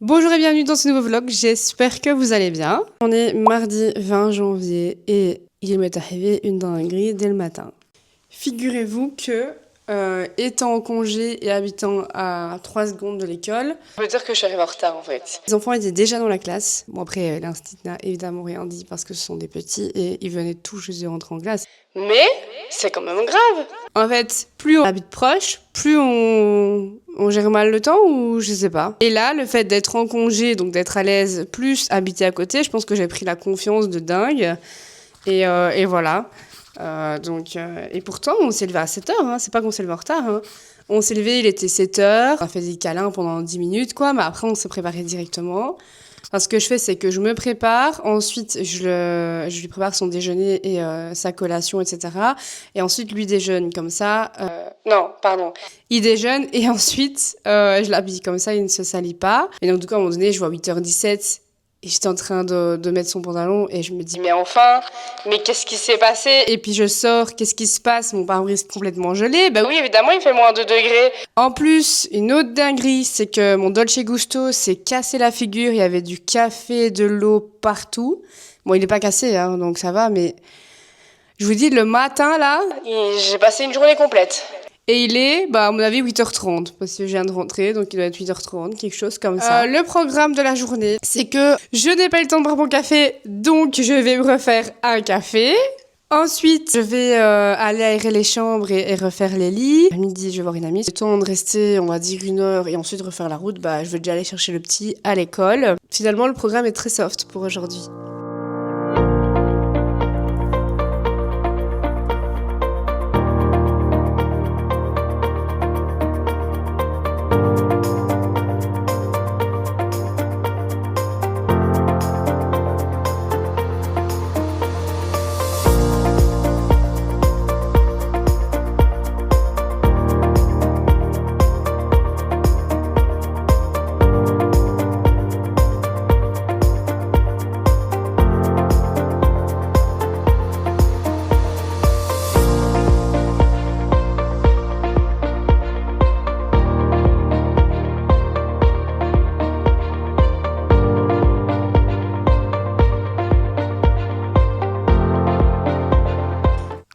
Bonjour et bienvenue dans ce nouveau vlog, j'espère que vous allez bien. On est mardi 20 janvier et il m'est arrivé une dinguerie dès le matin. Figurez-vous que, étant en congé et habitant à 3 secondes de l'école, on peut dire que je suis arrivée en retard en fait. Les enfants étaient déjà dans la classe. Bon après, l'instit n'a évidemment rien dit parce que ce sont des petits et ils venaient tout juste de rentrer en classe. Mais c'est quand même grave. En fait, plus on habite proche, plus on gère mal le temps ou je sais pas. Et là, le fait d'être en congé, donc d'être à l'aise, plus habiter à côté, je pense que j'ai pris la confiance de dingue. Et voilà. Et pourtant, on s'est levé à 7h, hein. C'est pas qu'on s'est levé en retard. Hein. On s'est levé, il était 7h. On a fait des câlins pendant 10 minutes, quoi. Mais après, on s'est préparé directement. Enfin, ce que je fais, c'est que je me prépare. Ensuite, je lui prépare son déjeuner et sa collation, etc. Et ensuite, lui déjeune comme ça. Non, pardon. Il déjeune et ensuite, je l'habille comme ça, il ne se salit pas. Et donc, du coup, à un moment donné, je vois 8h17. Et j'étais en train de mettre son pantalon et je me dis, mais enfin, mais qu'est-ce qui s'est passé? Et puis je sors, qu'est-ce qui se passe? Mon pare-brise complètement gelé. Bah oui, évidemment, il fait moins 2 degrés. En plus, une autre dinguerie, c'est que mon Dolce Gusto s'est cassé la figure. Il y avait du café, de l'eau partout. Bon, il n'est pas cassé, hein, donc ça va, mais je vous dis, le matin, là, j'ai passé une journée complète. Et il est, à mon avis, 8h30, parce que je viens de rentrer, donc il doit être 8h30, quelque chose comme ça. Le programme de la journée, c'est que je n'ai pas eu le temps de boire mon café, donc je vais me refaire un café. Ensuite, je vais aller aérer les chambres et refaire les lits. À midi, je vais voir une amie. Le temps de rester, on va dire 1 heure, et ensuite refaire la route, je vais déjà aller chercher le petit à l'école. Finalement, le programme est très soft pour aujourd'hui.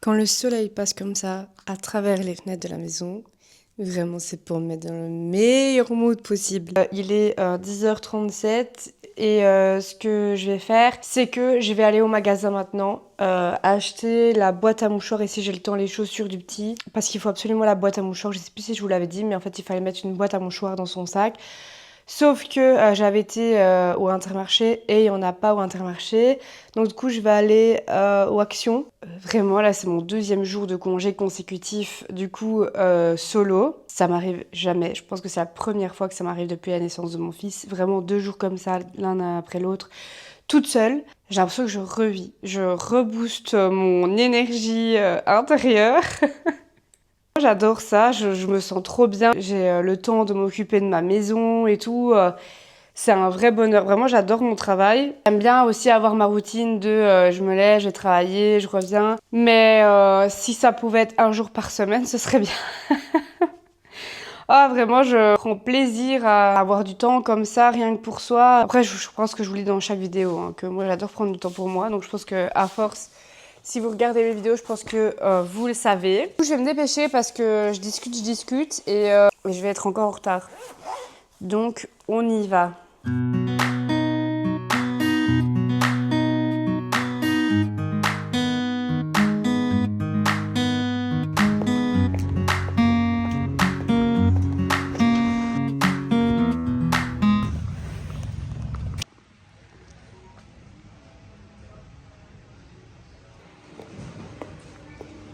Quand le soleil passe comme ça, à travers les fenêtres de la maison, vraiment c'est pour me mettre dans le meilleur mood possible. Il est 10h37 et ce que je vais faire, c'est que je vais aller au magasin maintenant, acheter la boîte à mouchoirs et si j'ai le temps les chaussures du petit. Parce qu'il faut absolument la boîte à mouchoirs, je sais plus si je vous l'avais dit, mais en fait il fallait mettre une boîte à mouchoirs dans son sac. Sauf que j'avais été au Intermarché et il n'y en a pas au Intermarché. Donc du coup, je vais aller au Action. Vraiment, là, c'est mon 2e jour de congé consécutif, du coup, solo. Ça m'arrive jamais. Je pense que c'est la première fois que ça m'arrive depuis la naissance de mon fils. Vraiment 2 jours comme ça, l'un après l'autre, toute seule. J'ai l'impression que je revis. Je rebooste mon énergie intérieure. J'adore ça, je me sens trop bien. J'ai le temps de m'occuper de ma maison et tout. C'est un vrai bonheur. Vraiment, j'adore mon travail. J'aime bien aussi avoir ma routine de je me lève, je vais travailler, je reviens. Mais si ça pouvait être 1 jour par semaine, ce serait bien. Ah, vraiment, je prends plaisir à avoir du temps comme ça, rien que pour soi. Après, je pense que je vous le dis dans chaque vidéo, hein, que moi, j'adore prendre du temps pour moi. Donc, je pense qu'à force... Si vous regardez les vidéos, je pense que vous le savez. Je vais me dépêcher parce que je discute et je vais être encore en retard. Donc, on y va.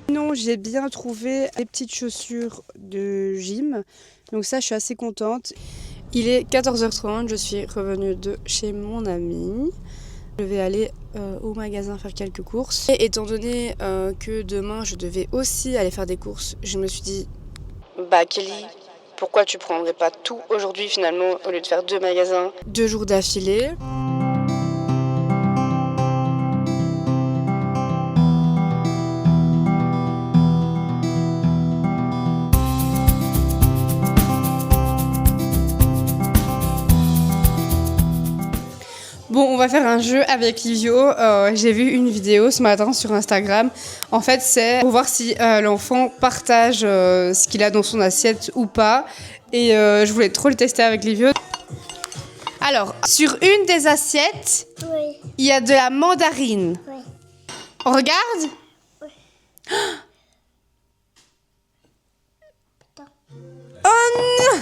Non, j'ai bien trouvé les petites chaussures de gym. Donc ça, je suis assez contente. Il est 14h30, je suis revenue de chez mon ami. Je vais aller au magasin faire quelques courses. Et étant donné que demain, je devais aussi aller faire des courses, je me suis dit, Kelly, pourquoi tu prendrais pas tout aujourd'hui finalement au lieu de faire 2 magasins 2 jours d'affilée? Bon, on va faire un jeu avec Livio. J'ai vu une vidéo ce matin sur Instagram. En fait, c'est pour voir si l'enfant partage ce qu'il a dans son assiette ou pas. Et je voulais trop le tester avec Livio. Alors, sur une des assiettes, Oui. il y a de la mandarine. Oui. On regarde? Oui. Oh non!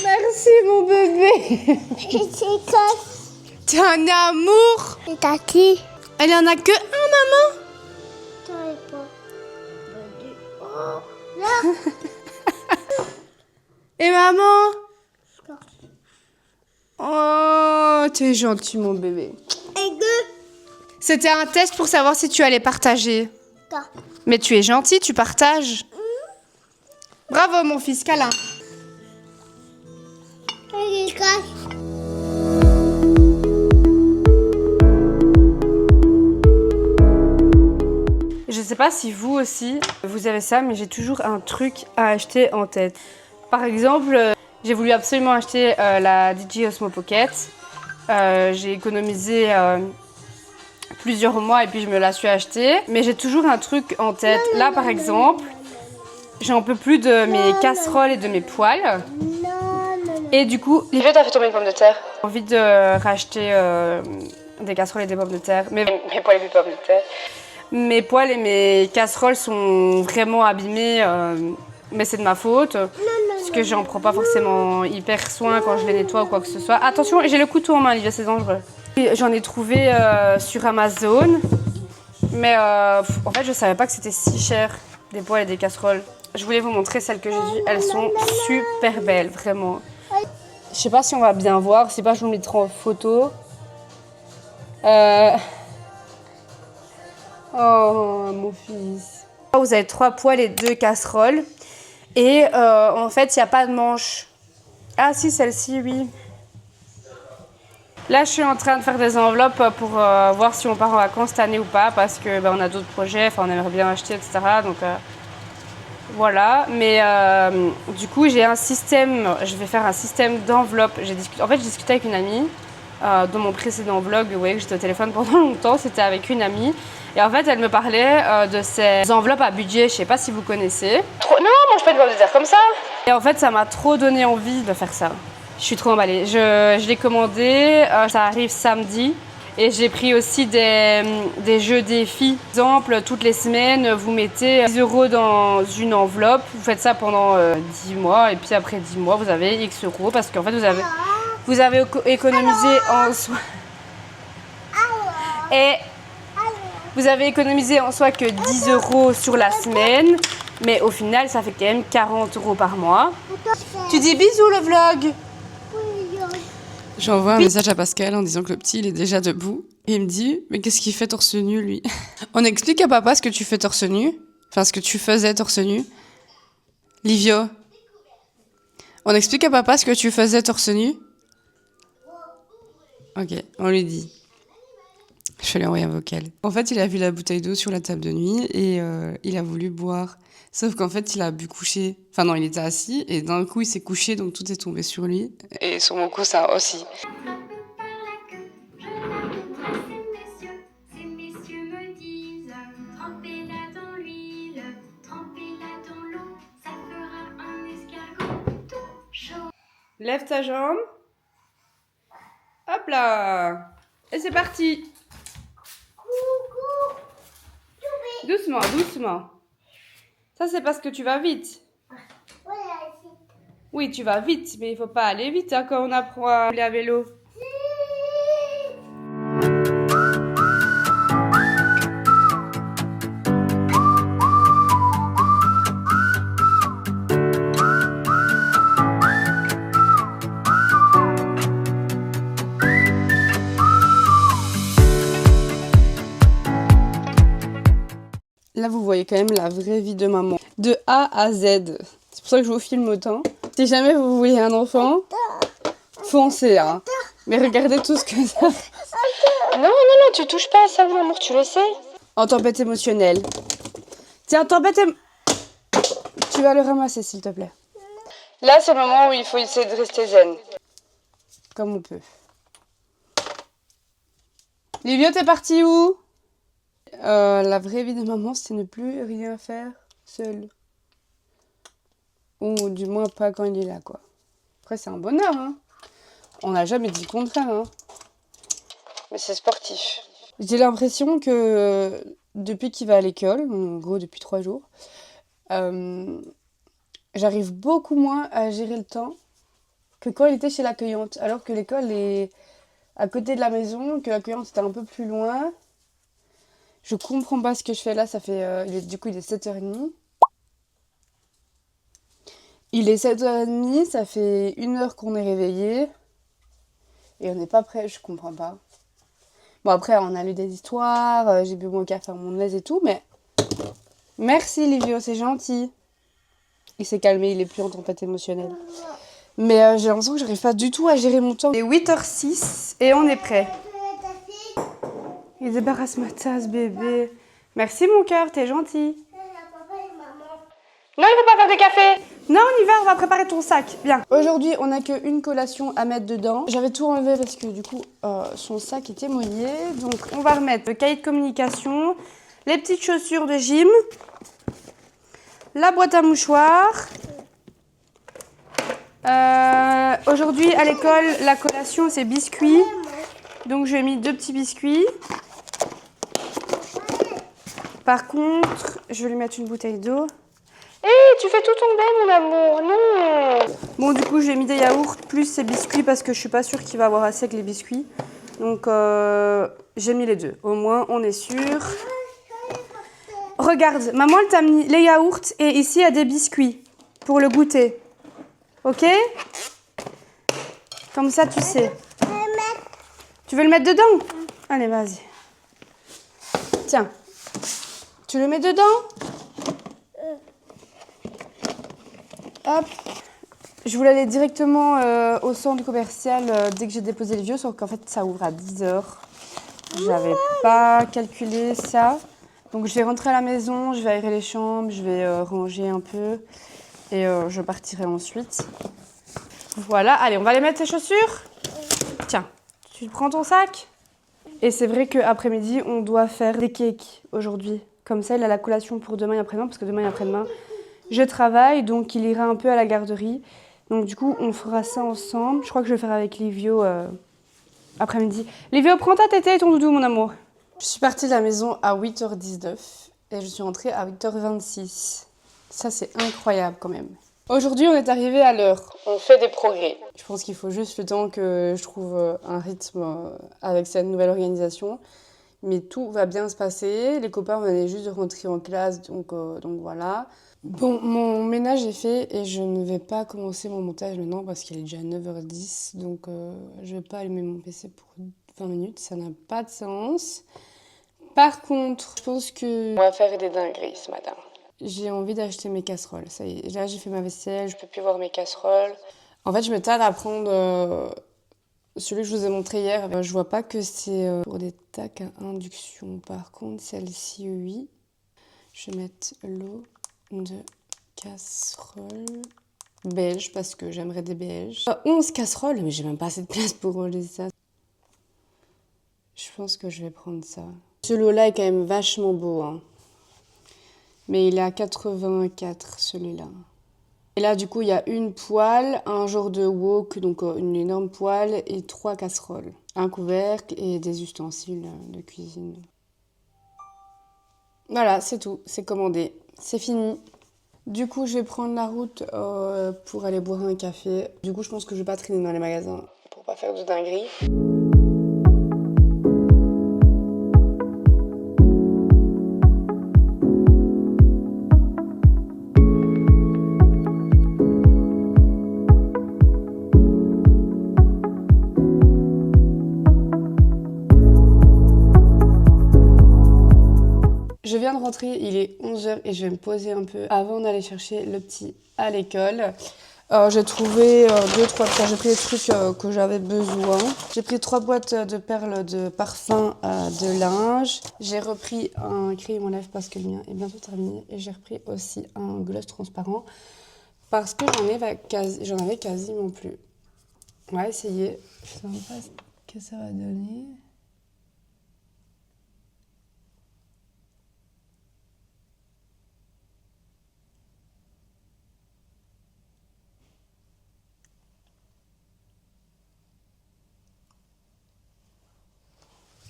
Merci mon bébé. C'est quoi? T'es un amour. Et t'as qui? Elle en a que un, maman. T'en es pas. Oh, là. Et maman? Oh, t'es gentil mon bébé. Et deux. C'était un test pour savoir si tu allais partager. T'as. Mais tu es gentil, tu partages. Bravo mon fils, câlin. Et quoi? Je sais pas si vous aussi, vous avez ça, mais j'ai toujours un truc à acheter en tête. Par exemple, j'ai voulu absolument acheter la DJI Osmo Pocket. J'ai économisé plusieurs mois et puis je me la suis achetée. Mais j'ai toujours un truc en tête. Là, par exemple, j'en peux plus de mes casseroles et de mes poêles. Et du coup, Livio, t'as fait tomber une pomme de terre. J'ai envie de racheter des casseroles et des pommes de terre. Mes poêles et mes pommes de terre. Mes poêles et mes casseroles sont vraiment abîmées, mais c'est de ma faute. Parce que j'en prends pas forcément hyper soin quand je les nettoie ou quoi que ce soit. Attention, j'ai le couteau en main, Livio, c'est dangereux. J'en ai trouvé sur Amazon. Mais en fait, je savais pas que c'était si cher, des poêles et des casseroles. Je voulais vous montrer celles que j'ai vues. Elles sont super belles, vraiment. Je sais pas si on va bien voir. Je sais pas, je vous mettrai en photo. Oh, mon fils. Vous avez 3 poêles et 2 casseroles. Et en fait, il n'y a pas de manche. Ah si, celle-ci, oui. Là, je suis en train de faire des enveloppes pour voir si on part en vacances cette année ou pas. Parce que on a d'autres projets, enfin, on aimerait bien acheter, etc. Donc voilà. Mais du coup, j'ai un système. Je vais faire un système d'enveloppes. En fait, j'ai discuté avec une amie. Dans mon précédent vlog, vous voyez que j'étais au téléphone pendant longtemps. C'était avec une amie. Et en fait, elle me parlait de ces enveloppes à budget, je sais pas si vous connaissez. Non, mange pas de pommes de terre comme ça. Et en fait, ça m'a trop donné envie de faire ça. Je suis trop emballée. Je l'ai commandé, ça arrive samedi. Et j'ai pris aussi des jeux défis. Par exemple, toutes les semaines, vous mettez 10 € dans une enveloppe. Vous faites ça pendant 10 mois. Et puis après 10 mois, vous avez X euros. Parce qu'en fait, vous avez économisé en soi. Et vous avez économisé en soi que 10 € sur la semaine, mais au final, ça fait quand même 40 € par mois. Tu dis bisous le vlog. J'envoie un message à Pascal en disant que le petit, il est déjà debout. Et il me dit, mais qu'est-ce qu'il fait torse nu, lui? On explique à papa ce que tu fais torse nu. Enfin, ce que tu faisais torse nu. Livio. On explique à papa ce que tu faisais torse nu. Ok, on lui dit. Je vais lui envoyer un vocal. En fait, il a vu la bouteille d'eau sur la table de nuit et il a voulu boire. Sauf qu'en fait, il a bu coucher. Enfin non, il était assis et d'un coup, il s'est couché, donc tout est tombé sur lui. Et sur mon coussin aussi. Lève ta jambe. Hop là. Et c'est parti. Doucement, doucement. Ça, c'est parce que tu vas vite. Oui, tu vas vite, mais il faut pas aller vite hein, quand on apprend à rouler à vélo. Là, vous voyez quand même la vraie vie de maman. De A à Z. C'est pour ça que je vous filme autant. Si jamais vous voulez un enfant, foncez, hein. Mais regardez tout ce que ça... Non, non, non, tu touches pas à ça, mon amour, tu le sais. En tempête émotionnelle. Tiens, tu vas le ramasser, s'il te plaît. Là, c'est le moment où il faut essayer de rester zen. Comme on peut. Livio, t'es parti où? La vraie vie de maman, c'est ne plus rien faire seule. Ou du moins pas quand il est là, quoi. Après, c'est un bonheur, hein. On n'a jamais dit le contraire, hein. Mais c'est sportif. J'ai l'impression que depuis qu'il va à l'école, en gros depuis 3 jours, j'arrive beaucoup moins à gérer le temps que quand il était chez l'accueillante. Alors que l'école est à côté de la maison, que l'accueillante était un peu plus loin. Je comprends pas ce que je fais là, ça fait... du coup, il est 7h30. Il est 7h30, ça fait 1 heure qu'on est réveillé. Et on n'est pas prêt, je comprends pas. Bon, après, on a lu des histoires, j'ai bu mon café à mon aise et tout, mais... Merci, Livio, c'est gentil. Il s'est calmé, il est plus en tempête émotionnelle. Mais j'ai l'impression que j'arrive pas du tout à gérer mon temps. Il est 8h06 et on est prêt. Il débarrasse ma tasse, bébé. Merci, mon cœur, t'es gentil. Non, il faut pas faire de café. Non, on y va, on va préparer ton sac. Bien. Aujourd'hui, on n'a qu'une collation à mettre dedans. J'avais tout enlevé parce que du coup, son sac était mouillé. Donc, on va remettre le cahier de communication, les petites chaussures de gym, la boîte à mouchoirs. Aujourd'hui, à l'école, la collation, c'est biscuits. Donc, j'ai mis 2 petits biscuits. Par contre, je vais lui mettre une bouteille d'eau. Tu fais tout tomber, mon amour, non. Bon, du coup, j'ai mis des yaourts plus ces biscuits parce que je suis pas sûre qu'il va avoir assez avec les biscuits. Donc, j'ai mis les 2. Au moins, on est sûr. Regarde, maman, elle t'a mis les yaourts et ici, il y a des biscuits pour le goûter. Ok? Comme ça, tu sais. Tu veux le mettre dedans? Allez, vas-y. Tiens. Tu le mets dedans? Hop. Je voulais aller directement au centre commercial dès que j'ai déposé les vieux, sauf qu'en fait ça ouvre à 10h. J'avais pas calculé ça. Donc je vais rentrer à la maison, je vais aérer les chambres, je vais ranger un peu et je partirai ensuite. Voilà, allez, on va aller mettre ses chaussures. Tiens, tu prends ton sac. Et c'est vrai qu'après-midi, on doit faire des cakes aujourd'hui. Comme ça, il a la collation pour demain et après-demain, parce que demain et après-demain, je travaille, donc il ira un peu à la garderie. Donc du coup, on fera ça ensemble. Je crois que je vais faire avec Livio après-midi. Livio, prends ta tétée et ton doudou, mon amour. Je suis partie de la maison à 8h19 et je suis rentrée à 8h26. Ça, c'est incroyable quand même. Aujourd'hui, on est arrivé à l'heure. On fait des progrès. Je pense qu'il faut juste le temps que je trouve un rythme avec cette nouvelle organisation. Mais tout va bien se passer. Les copains venaient juste de rentrer en classe, donc voilà. Bon, mon ménage est fait et je ne vais pas commencer mon montage maintenant parce qu'il est déjà 9h10. Donc je vais pas allumer mon PC pour 20 minutes, ça n'a pas de sens. Par contre, je pense que... On va faire des dingueries ce matin. J'ai envie d'acheter mes casseroles. Ça y est, là j'ai fait ma vaisselle, je peux plus voir mes casseroles. En fait, je me tarde à prendre celui que je vous ai montré hier. Je vois pas que c'est pour des tacs à induction. Par contre, celle-ci, oui. Je vais mettre l'eau de casserole beige parce que j'aimerais des beiges. 11 casseroles, mais j'ai même pas assez de place pour ranger ça. Je pense que je vais prendre ça. Ce lot-là est quand même vachement beau, hein. Mais il est à 84, celui-là. Et là, du coup, il y a une poêle, un genre de wok, donc une énorme poêle, et 3 casseroles. Un couvercle et des ustensiles de cuisine. Voilà, c'est tout. C'est commandé. C'est fini. Du coup, je vais prendre la route pour aller boire un café. Du coup, je pense que je vais pas traîner dans les magasins pour pas faire de dingueries. Je viens de rentrer, il est 11h et je vais me poser un peu avant d'aller chercher le petit à l'école. J'ai trouvé 2-3 trucs, j'ai pris les trucs que j'avais besoin. J'ai pris 3 boîtes de perles de parfum de linge. J'ai repris un crayon à lèvres parce que le mien est bientôt terminé. Et j'ai repris aussi un gloss transparent parce que j'en avais quasiment plus. On va essayer. Je ne sais pas ce que ça va donner.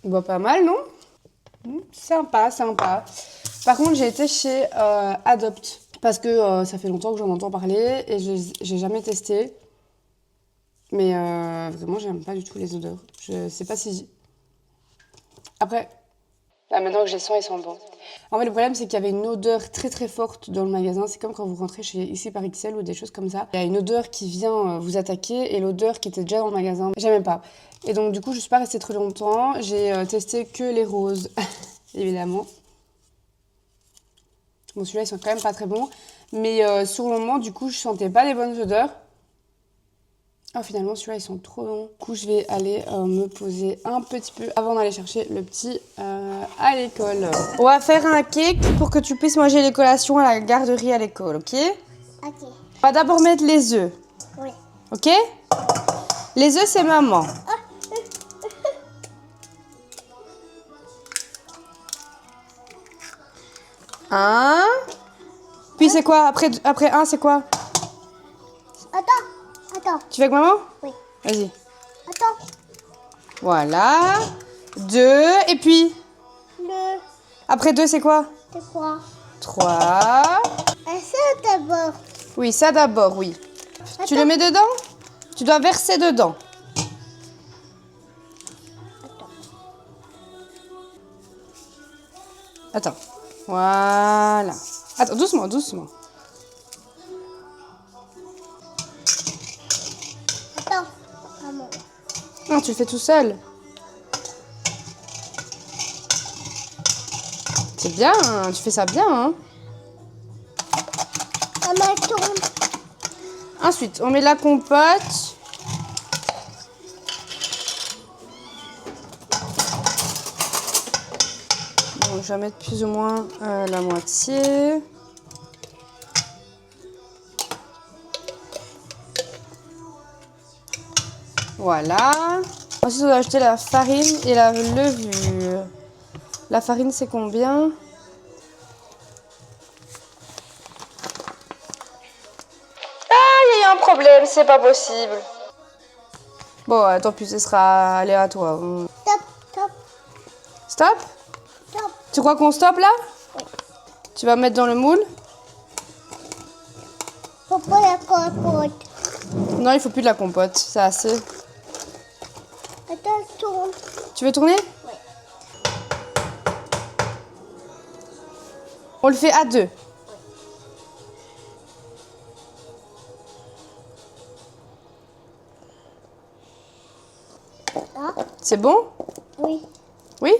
Bah, pas mal, non? Sympa, sympa. Par contre, j'ai été chez Adopt. Parce que ça fait longtemps que j'en entends parler et j'ai jamais testé. Mais vraiment, j'aime pas du tout les odeurs. Je sais pas si... Après, là, maintenant que je les sens, ils sont bons. En fait, le problème, c'est qu'il y avait une odeur très très forte dans le magasin. C'est comme quand vous rentrez chez Ici par XL ou des choses comme ça. Il y a une odeur qui vient vous attaquer et l'odeur qui était déjà dans le magasin, j'aimais pas. Et donc, du coup, je suis pas restée très longtemps. J'ai testé que les roses, évidemment. Bon, celui-là, ils sont quand même pas très bons. Mais sur le moment, du coup, je sentais pas les bonnes odeurs. Oh, finalement, celui-là, ils sont trop bons. Du coup, je vais aller me poser un petit peu avant d'aller chercher le petit à l'école. On va faire un cake pour que tu puisses manger les collations à la garderie à l'école, ok? Ok. On va d'abord mettre les œufs, Oui. ok? Les œufs, c'est maman. Un. Puis c'est quoi? Après un, c'est quoi? Attends. Tu fais avec maman? Oui. Vas-y. Attends. Voilà. 2. Et puis? Le. Après 2, c'est quoi? C'est quoi? 3. C'est d'abord. Oui, ça d'abord, oui. Tu le mets dedans? Tu dois verser dedans. Attends. Voilà. Attends, doucement, doucement. Attends. Maman. Non, tu le fais tout seul. C'est bien, hein, tu fais ça bien, hein. Maman tourne. Ensuite, on met la compote. Bon, je vais mettre plus ou moins la moitié. Voilà. Ensuite, on va ajouter la farine et la levure. La farine, c'est combien? Ah, il y a eu un problème, c'est pas possible. Bon, tant pis, ce sera aléatoire. Stop. Stop? Stop. Tu crois qu'on stoppe là? Oui. Tu vas mettre dans le moule? Faut pas la compote. Non, il faut plus de la compote, c'est assez. Attends, tourne. Tu veux tourner? Oui. On le fait à 2. Là. C'est bon? Oui. Oui?